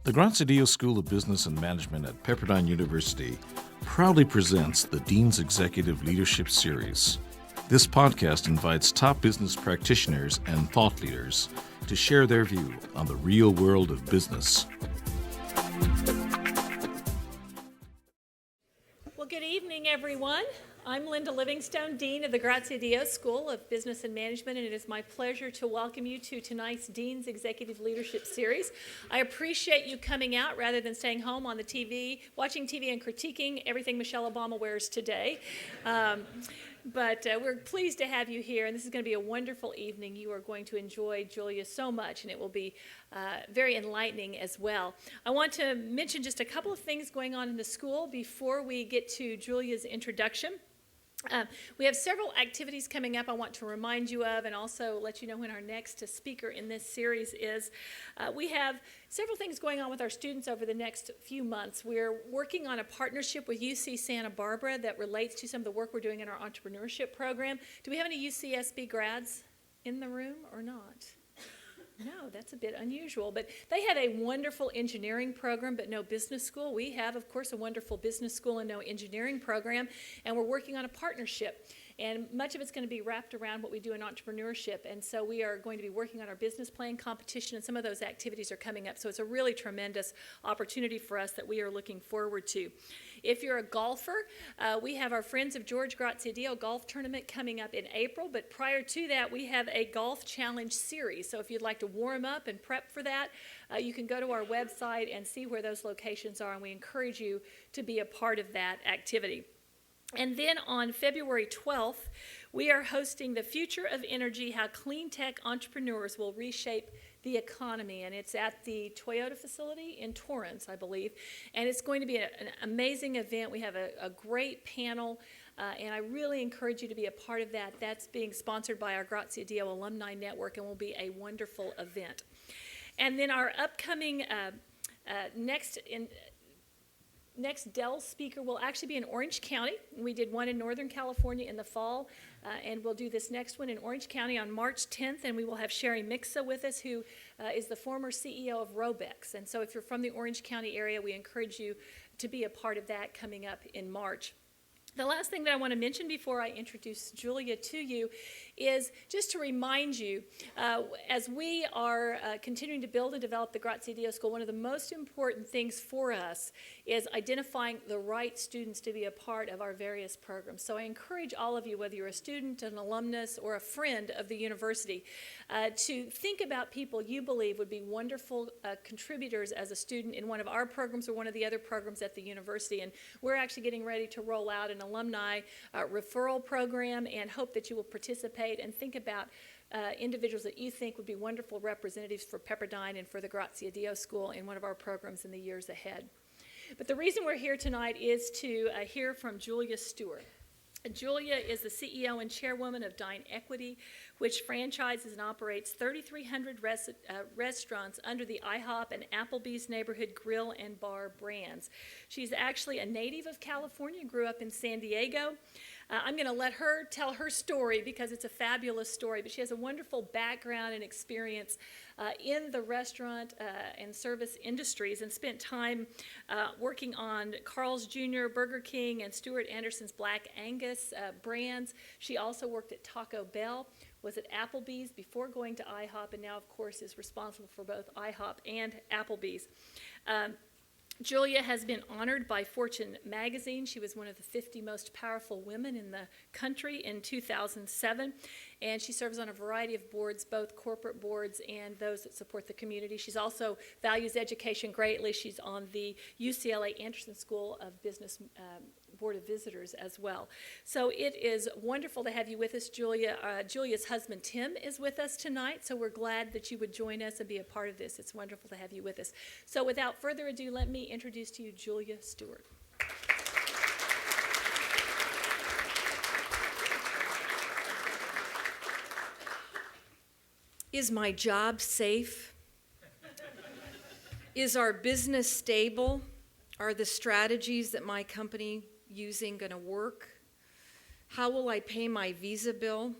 The Graziadio School of Business and Management at Pepperdine University proudly presents the Dean's Executive Leadership Series. This podcast invites top business practitioners and thought leaders to share their view on the real world of business. Well, good evening, everyone. I'm Linda Livingstone, Dean of the Graziadio School of Business and Management, and it is my pleasure to welcome you to tonight's Dean's Executive Leadership Series. I appreciate you coming out rather than staying home on the TV, watching TV and critiquing everything Michelle Obama wears today. But we're pleased to have you here, and this is going to be a wonderful evening. You are going to enjoy Julia so much, and it will be very enlightening as well. I want to mention just a couple of things going on in the school before we get to Julia's introduction. We have several activities coming up I want to remind you of and also let you know when our next speaker in this series is. We have several things going on with our students over the next few months. We're working on a partnership with UC Santa Barbara that relates to some of the work we're doing in our entrepreneurship program. Do we have any UCSB grads in the room or not? No, that's a bit unusual, but they had a wonderful engineering program, but no business school. We have, of course, a wonderful business school and no engineering program, and we're working on a partnership. And much of it's going to be wrapped around what we do in entrepreneurship. And so we are going to be working on our business plan competition, and some of those activities are coming up. So it's a really tremendous opportunity for us that we are looking forward to. If you're a golfer, we have our Friends of George Graziadio golf tournament coming up in April. But prior to that, we have a golf challenge series. So if you'd like to warm up and prep for that, you can go to our website and see where those locations are. And we encourage you to be a part of that activity. And then on February 12th, we are hosting The Future of Energy, How Clean Tech Entrepreneurs Will Reshape the Economy. And it's at the Toyota facility in Torrance, I believe. And it's going to be an amazing event. We have a great panel, and I really encourage you to be a part of that. That's being sponsored by our Graziadio Alumni Network and will be a wonderful event. And then our upcoming next Dell speaker will actually be in Orange County. We did one in Northern California in the fall, and we'll do this next one in Orange County on March 10th, and we will have Sherry Mixa with us, who is the former CEO of Robex. And so if you're from the Orange County area, we encourage you to be a part of that coming up in March. The last thing that I want to mention before I introduce Julia to you is just to remind you, as we are continuing to build and develop the Graziadio School, one of the most important things for us is identifying the right students to be a part of our various programs. So I encourage all of you, whether you're a student, an alumnus, or a friend of the university, to think about people you believe would be wonderful contributors as a student in one of our programs or one of the other programs at the university. And we're actually getting ready to roll out an alumni referral program and hope that you will participate and think about individuals that you think would be wonderful representatives for Pepperdine and for the Graziadio School in one of our programs in the years ahead. But the reason we're here tonight is to hear from Julia Stewart. Julia is the CEO and chairwoman of DineEquity, which franchises and operates 3,300 restaurants under the IHOP and Applebee's neighborhood grill and bar brands. She's actually a native of California, grew up in San Diego. I'm going to let her tell her story because it's a fabulous story, but she has a wonderful background and experience in the restaurant and service industries and spent time working on Carl's Jr., Burger King, and Stuart Anderson's Black Angus brands. She also worked at Taco Bell, was at Applebee's before going to IHOP, and now, of course, is responsible for both IHOP and Applebee's. Julia has been honored by Fortune magazine. She was one of the 50 most powerful women in the country in 2007, and she serves on a variety of boards, both corporate boards and those that support the community. She's also values education greatly. She's on the UCLA Anderson School of Business Board of Visitors as well. So it is wonderful to have you with us, Julia. Julia's husband, Tim, is with us tonight, so we're glad that you would join us and be a part of this. It's wonderful to have you with us. So without further ado, let me introduce to you Julia Stewart. Is my job safe? Is our business stable? Are the strategies that my company using going to work? How will I pay my Visa bill?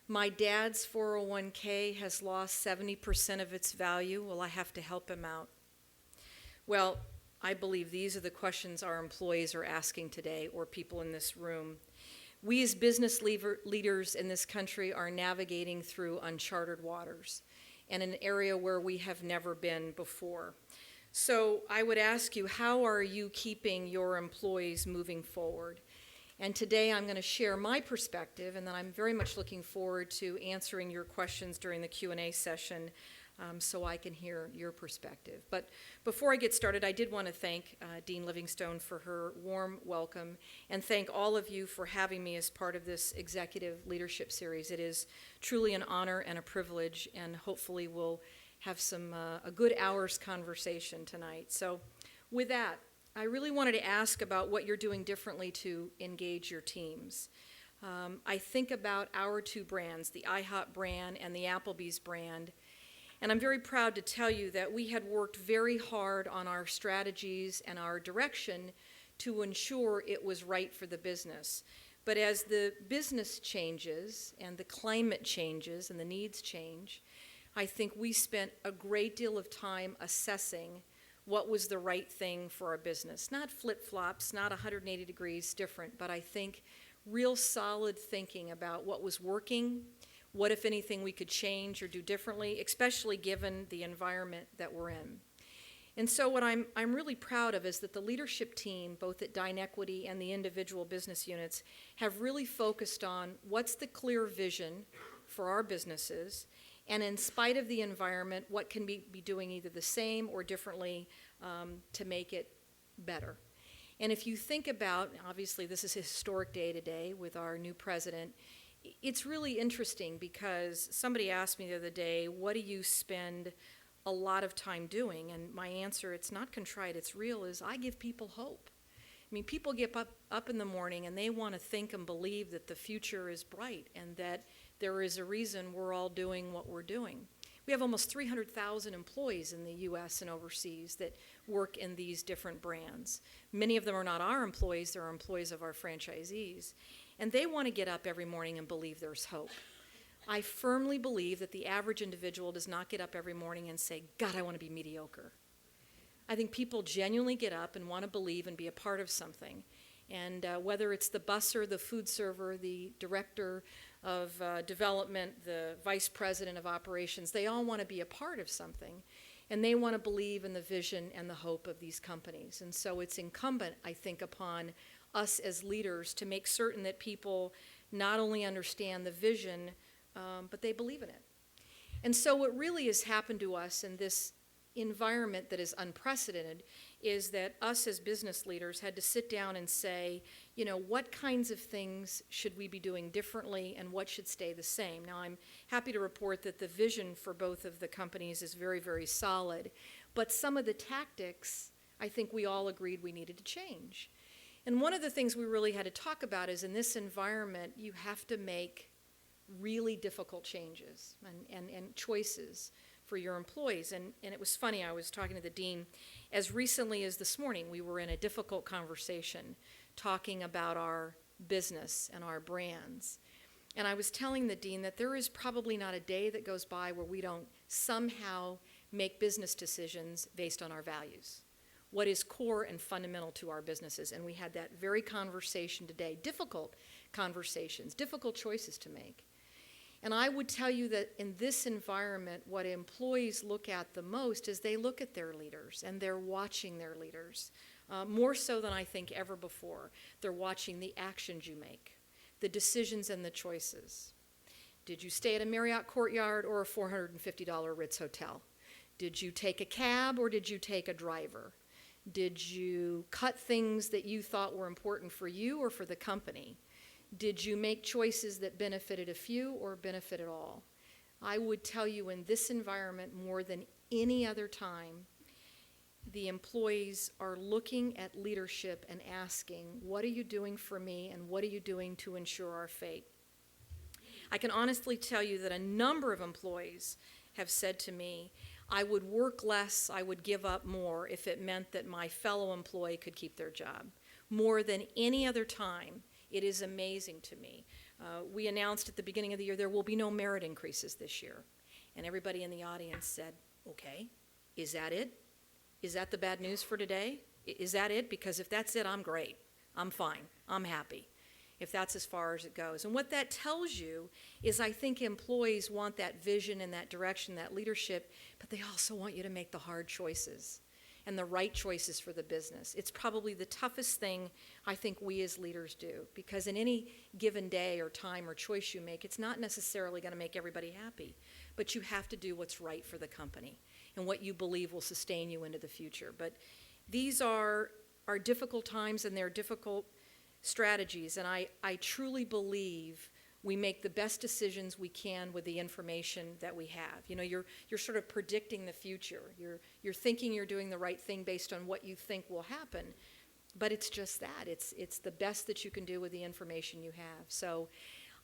My dad's 401k has lost 70% of its value. Will I have to help him out? Well, I believe these are the questions our employees are asking today, or people in this room. We as business leaders in this country are navigating through uncharted waters and an area where we have never been before. So I would ask you, how are you keeping your employees moving forward? And today I'm going to share my perspective, and then I'm very much looking forward to answering your questions during the Q&A session so I can hear your perspective. But before I get started, I did want to thank Dean Livingstone for her warm welcome, and thank all of you for having me as part of this executive leadership series. It is truly an honor and a privilege, and hopefully we'll have a good hour's conversation tonight. So with that, I really wanted to ask about what you're doing differently to engage your teams. I think about our two brands, the IHOP brand and the Applebee's brand, and I'm very proud to tell you that we had worked very hard on our strategies and our direction to ensure it was right for the business. But as the business changes and the climate changes and the needs change, I think we spent a great deal of time assessing what was the right thing for our business. Not flip-flops, not 180 degrees different, but I think real solid thinking about what was working, what, if anything, we could change or do differently, especially given the environment that we're in. And so what I'm really proud of is that the leadership team, both at DineEquity and the individual business units, have really focused on what's the clear vision for our businesses, and in spite of the environment, what can we be doing either the same or differently to make it better. And if you think about, obviously this is a historic day today with our new president, it's really interesting because somebody asked me the other day, what do you spend a lot of time doing? And my answer, it's not contrite, it's real, is I give people hope. I mean, people get up in the morning and they want to think and believe that the future is bright and that there is a reason we're all doing what we're doing. We have almost 300,000 employees in the U.S. and overseas that work in these different brands. Many of them are not our employees, they're employees of our franchisees. And they want to get up every morning and believe there's hope. I firmly believe that the average individual does not get up every morning and say, God, I want to be mediocre. I think people genuinely get up and want to believe and be a part of something. And whether it's the busser, the food server, the director of development, the vice president of operations, they all want to be a part of something. And they want to believe in the vision and the hope of these companies. And so it's incumbent, I think, upon us as leaders to make certain that people not only understand the vision, but they believe in it. And so what really has happened to us in this environment that is unprecedented is that us as business leaders had to sit down and say, you know, what kinds of things should we be doing differently and what should stay the same? Now, I'm happy to report that the vision for both of the companies is very, very solid, but some of the tactics, I think we all agreed we needed to change. And one of the things we really had to talk about is in this environment, you have to make really difficult changes and choices for your employees. And it was funny, I was talking to the dean. As recently as this morning, we were in a difficult conversation talking about our business and our brands. And I was telling the dean that there is probably not a day that goes by where we don't somehow make business decisions based on our values. What is core and fundamental to our businesses. And we had that very conversation today, difficult conversations, difficult choices to make. And I would tell you that in this environment, what employees look at the most is they look at their leaders and they're watching their leaders, more so than I think ever before. They're watching the actions you make, the decisions and the choices. Did you stay at a Marriott Courtyard or a $450 Ritz hotel? Did you take a cab or did you take a driver? Did you cut things that you thought were important for you or for the company? Did you make choices that benefited a few or benefited all? I would tell you in this environment more than any other time, the employees are looking at leadership and asking, what are you doing for me and what are you doing to ensure our fate? I can honestly tell you that a number of employees have said to me, I would work less, I would give up more if it meant that my fellow employee could keep their job. More than any other time, it is amazing to me. We announced at the beginning of the year there will be no merit increases this year. And everybody in the audience said, okay, is that it? Is that the bad news for today? Is that it? Because if that's it, I'm great. I'm fine. I'm happy. If that's as far as it goes. And what that tells you is I think employees want that vision and that direction, that leadership, but they also want you to make the hard choices and the right choices for the business. It's probably the toughest thing I think we as leaders do, because in any given day or time or choice you make, it's not necessarily going to make everybody happy, but you have to do what's right for the company and what you believe will sustain you into the future. But these are difficult times, and they're difficult strategies, and I truly believe we make the best decisions we can with the information that we have. You know, you're sort of predicting the future. You're thinking you're doing the right thing based on what you think will happen, but it's just that. It's the best that you can do with the information you have. So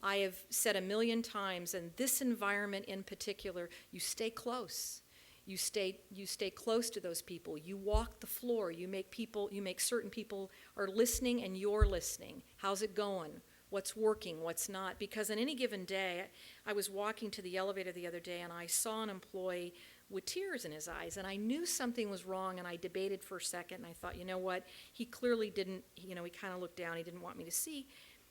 I have said a million times, in this environment in particular, you stay close. You stay close to those people. You walk the floor. You make certain people are listening, and you're listening. How's it going? What's working? What's not? Because on any given day, I was walking to the elevator the other day, and I saw an employee with tears in his eyes, and I knew something was wrong, and I debated for a second, and I thought, you know what? He clearly didn't, he kind of looked down. He didn't want me to see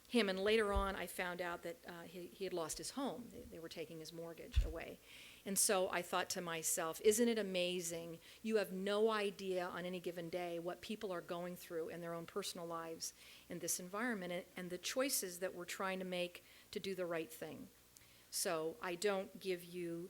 him, and later on, I found out that he had lost his home. They were taking his mortgage away. And so I thought to myself, isn't it amazing? You have no idea on any given day what people are going through in their own personal lives in this environment, and the choices that we're trying to make to do the right thing. So I don't give you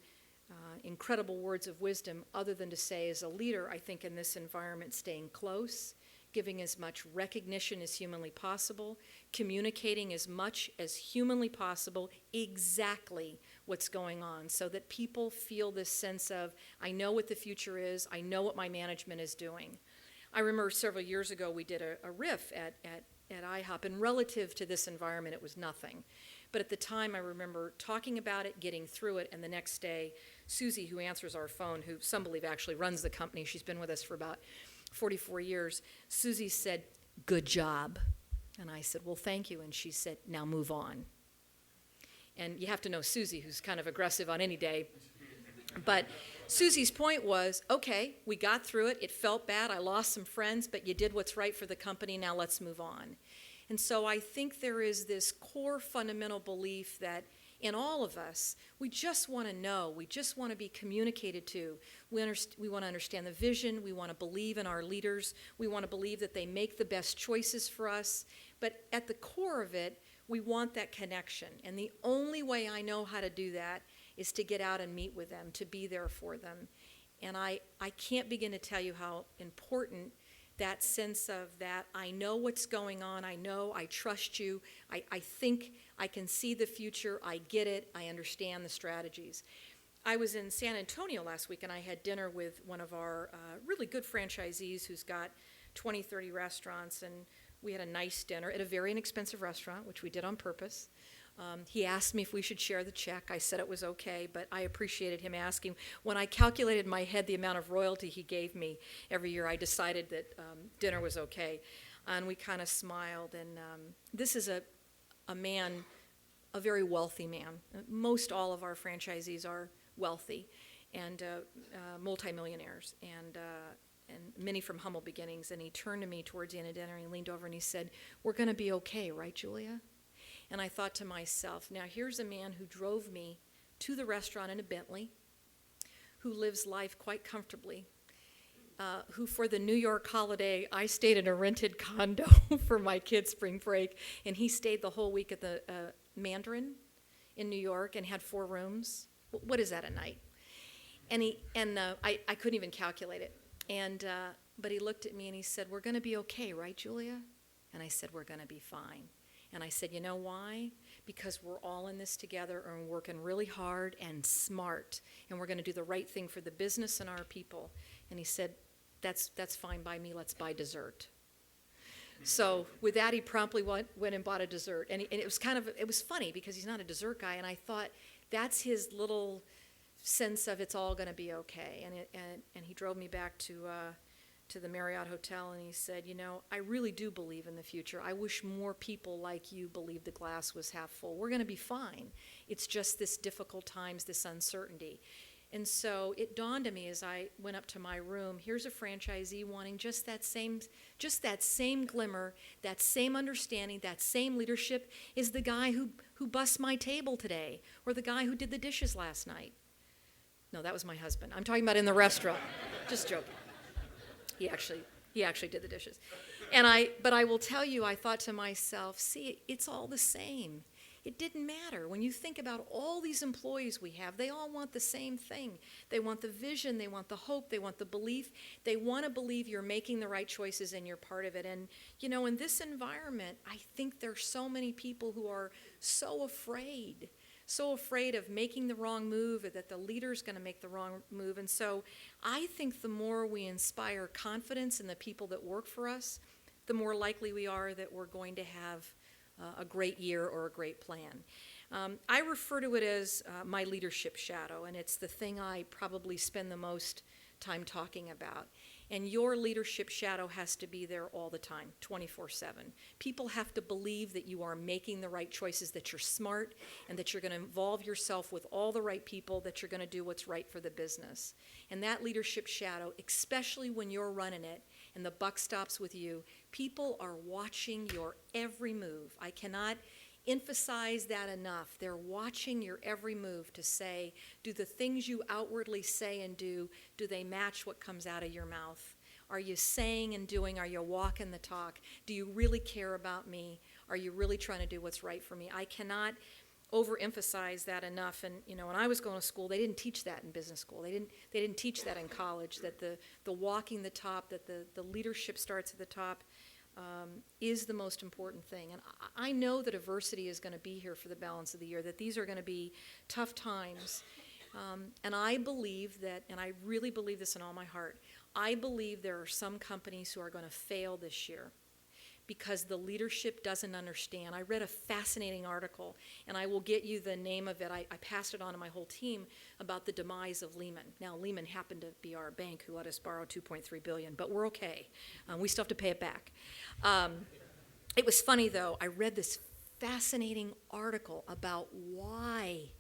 incredible words of wisdom other than to say, as a leader, I think in this environment, staying close, giving as much recognition as humanly possible, communicating as much as humanly possible exactly what's going on, so that people feel this sense of, I know what the future is, I know what my management is doing. I remember several years ago we did a riff at IHOP, and relative to this environment it was nothing. But at the time I remember talking about it, getting through it, and the next day Susie, who answers our phone, who some believe actually runs the company, she's been with us for about 44 years, Susie said, "Good job." And I said, "Well, thank you." And she said, "Now move on." And you have to know Susie, who's kind of aggressive on any day. But Susie's point was, okay, we got through it. It felt bad. I lost some friends, but you did what's right for the company. Now let's move on. And so I think there is this core fundamental belief that in all of us, we just want to know. We just want to be communicated to. We want to understand the vision. We want to believe in our leaders. We want to believe that they make the best choices for us. But at the core of it, we want that connection. And the only way I know how to do that is to get out and meet with them, to be there for them. And I can't begin to tell you how important that sense of that, I know what's going on, I know, I trust you, I think I can see the future, I get it, I understand the strategies. I was in San Antonio last week, and I had dinner with one of our really good franchisees who's got 20, 30 restaurants, and we had a nice dinner at a very inexpensive restaurant, which we did on purpose. He asked me if we should share the check. I said it was okay, but I appreciated him asking. When I calculated in my head the amount of royalty he gave me every year, I decided that dinner was okay. And we kind of smiled. And this is a man, a very wealthy man. Most all of our franchisees are wealthy and multimillionaires, and many from humble beginnings. And he turned to me towards the end of dinner, and he leaned over and he said, "We're going to be okay, right, Julia?" And I thought to myself, now here's a man who drove me to the restaurant in a Bentley, who lives life quite comfortably, who for the New York holiday, I stayed in a rented condo for my kids' spring break, and he stayed the whole week at the Mandarin in New York and had 4 rooms. What is that a night? And I couldn't even calculate it. But he looked at me and he said, "We're going to be okay, right, Julia?" And I said, "We're going to be fine." And I said, "You know why? Because we're all in this together, and we're working really hard and smart, and we're going to do the right thing for the business and our people." And he said, that's fine by me. Let's buy dessert." So with that, he promptly went and bought a dessert. And it was funny because he's not a dessert guy, and I thought that's his little sense of it's all going to be okay. And he drove me back to the Marriott Hotel, and he said, "You know, I really do believe in the future. I wish more people like you believed the glass was half full. We're going to be fine. It's just this difficult times, this uncertainty." And so it dawned on me as I went up to my room, here's a franchisee wanting just that same glimmer, that same understanding, that same leadership is the guy who bussed my table today, or the guy who did the dishes last night. No, that was my husband. I'm talking about in the restaurant. Just joking. He actually did the dishes. But I will tell you, I thought to myself, see, it's all the same. It didn't matter. When you think about all these employees we have, they all want the same thing. They want the vision, they want the hope, they want the belief. They want to believe you're making the right choices and you're part of it. And, you know, in this environment, I think there's so many people who are so afraid of making the wrong move, or that the leader's going to make the wrong move. And so I think the more we inspire confidence in the people that work for us, the more likely we are that we're going to have a great year or a great plan. I refer to it as my leadership shadow, and it's the thing I probably spend the most time talking about. And your leadership shadow has to be there all the time, 24/7. People have to believe that you are making the right choices, that you're smart, and that you're going to involve yourself with all the right people, that you're going to do what's right for the business. And that leadership shadow, especially when you're running it and the buck stops with you, people are watching your every move. I cannot emphasize that enough. They're watching your every move to say, do the things you outwardly say and do they match what comes out of your mouth? Are you saying and doing, are you walking the talk? Do you really care about me? Are you really trying to do what's right for me? I cannot overemphasize that enough. And, you know, when I was going to school, they didn't teach that in business school. They didn't teach that in college, that the walking the top, that the leadership starts at the top. Is the most important thing. And I know that adversity is going to be here for the balance of the year, that these are going to be tough times. And I believe that, and I really believe this in all my heart, I believe there are some companies who are going to fail this year because the leadership doesn't understand. I read a fascinating article, and I will get you the name of it. I passed it on to my whole team about the demise of Lehman. Now, Lehman happened to be our bank who let us borrow $2.3 billion, but we're okay. We still have to pay it back. It was funny, though. I read this fascinating article about why,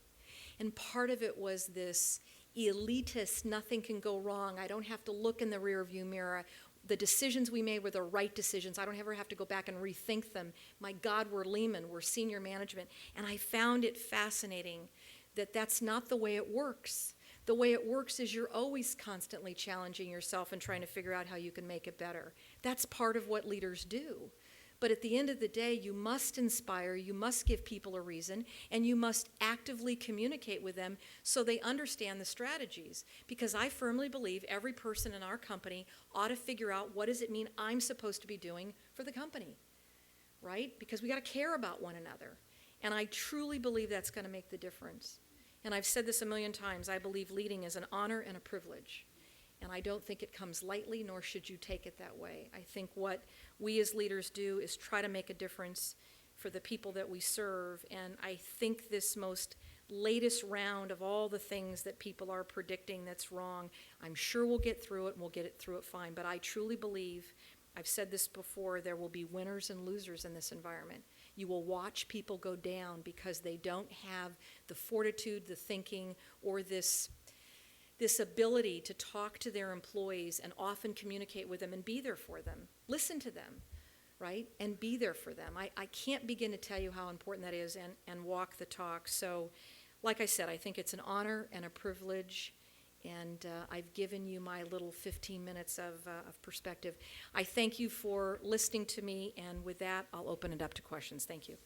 and part of it was this elitist, nothing can go wrong, I don't have to look in the rearview mirror, the decisions we made were the right decisions. I don't ever have to go back and rethink them. My God, we're Lehman, we're senior management. And I found it fascinating that that's not the way it works. The way it works is you're always constantly challenging yourself and trying to figure out how you can make it better. That's part of what leaders do. But at the end of the day, you must inspire, you must give people a reason, and you must actively communicate with them so they understand the strategies. Because I firmly believe every person in our company ought to figure out, what does it mean I'm supposed to be doing for the company, right? Because we got to care about one another. And I truly believe that's going to make the difference. And I've said this a million times, I believe leading is an honor and a privilege. And I don't think it comes lightly, nor should you take it that way. I think what we as leaders do is try to make a difference for the people that we serve. And I think this most latest round of all the things that people are predicting that's wrong, I'm sure we'll get through it, and we'll get it through it fine. But I truly believe, I've said this before, there will be winners and losers in this environment. You will watch people go down because they don't have the fortitude, the thinking, or this ability to talk to their employees and often communicate with them and be there for them. Listen to them, right? And be there for them. I can't begin to tell you how important that is, and walk the talk. So, like I said, I think it's an honor and a privilege, and I've given you my little 15 minutes of perspective. I thank you for listening to me, and with that, I'll open it up to questions. Thank you.